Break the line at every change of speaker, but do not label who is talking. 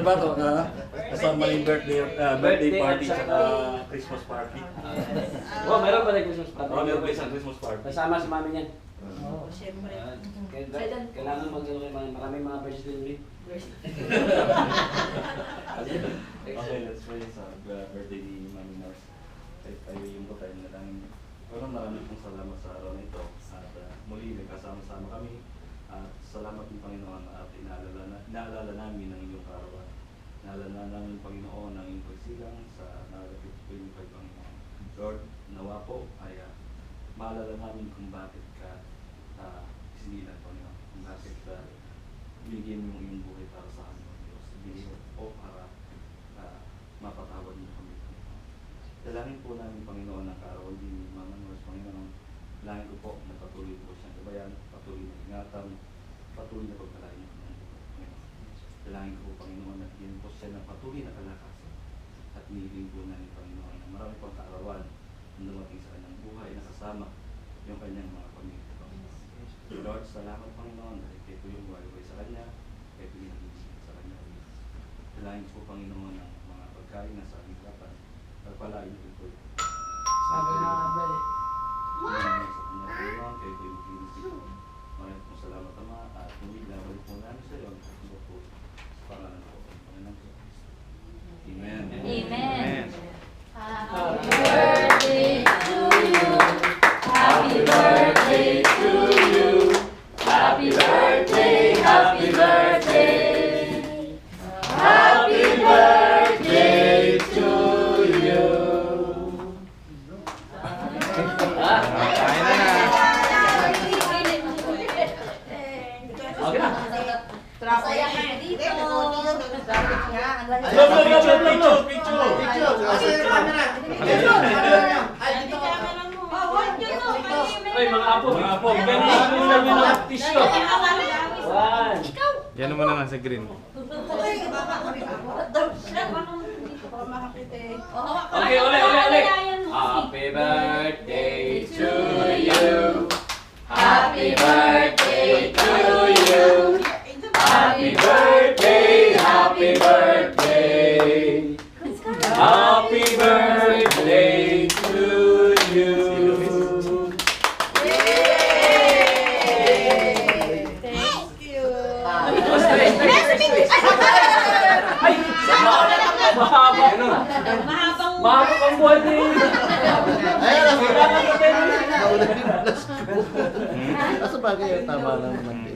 ba ito? Kasama yung birthday party at Christmas party.
Oh, meron pa rin Christmas party.
Oo, meron pa isang Christmas party.
Kasama si mami niyan.
Oo, siyempre.
Kailangan maraming mga birthday ulit.
Okay, let's pray sa birthday ni Mami Nars. Tayo yung tayo na lang. Maraming pong salamat sa araw na ito. At muli, nagkasama-sama kami. At salamat ng Panginoon at inaalala namin ang inyong karawan. Inaalala namin, Panginoon, ang inyong pagsilang sa nalalapit po yung kay Panginoon. Lord, nawa po ay maalala namin kung bakit ka sinilang, Panginoon. Kung bakit binigyan mo yung iyong buhay para sa amin, Diyos. Binigyan po para mapatawad niyo kami, Panginoon. Dalangin po namin, Panginoon, ang karawan din ni Mama Nors, Panginoon. Dalangin ko po na patuloy po siyang gabayan, patuloy na ingatan, patuloy na pagpalain niyo ng Panginoon. Dalangin ko po, Panginoon, na bigyan po siya ng patuloy na kalakasan. At nihiling po namin, Panginoon, na marami pang kaarawan na dumating sa kanyang buhay na kasama yung kanyang mga pamilya, Panginoon. Lord, salamat, Panginoon, dahil kayo po yung buhay sa kanya, kayo po yung nagiging sa kanya. Dalangin ko, Panginoon, ang mga pagkain na sa aming kapan, pagpalain niyo po.
Sabi na nga
Sa kanya, Panginoon, kayo po yung maglinis dito. Maraming po salamat, Ama, at muli nabalik po namin sa iyo ang kasunod po sa pangalan po ng Panginoon Kristo. Amen.
Amen. Happy birthday to you. Happy birthday to you. Happy birthday, happy birthday. Happy birthday to you.
Okay na.
Traffic dito. Traffic nga.
Ay, mga apo. Ganyan mo namin ng tissue. One.
Yan mo na lang sa green.
Okay, ulit. Happy birthday to you. Happy birthday to you. Happy birthday, happy birthday. Happy birthday to you.
Thank you.
Ay! Mahaba pang buhay din.
Asa bagay yung tama lang naman din.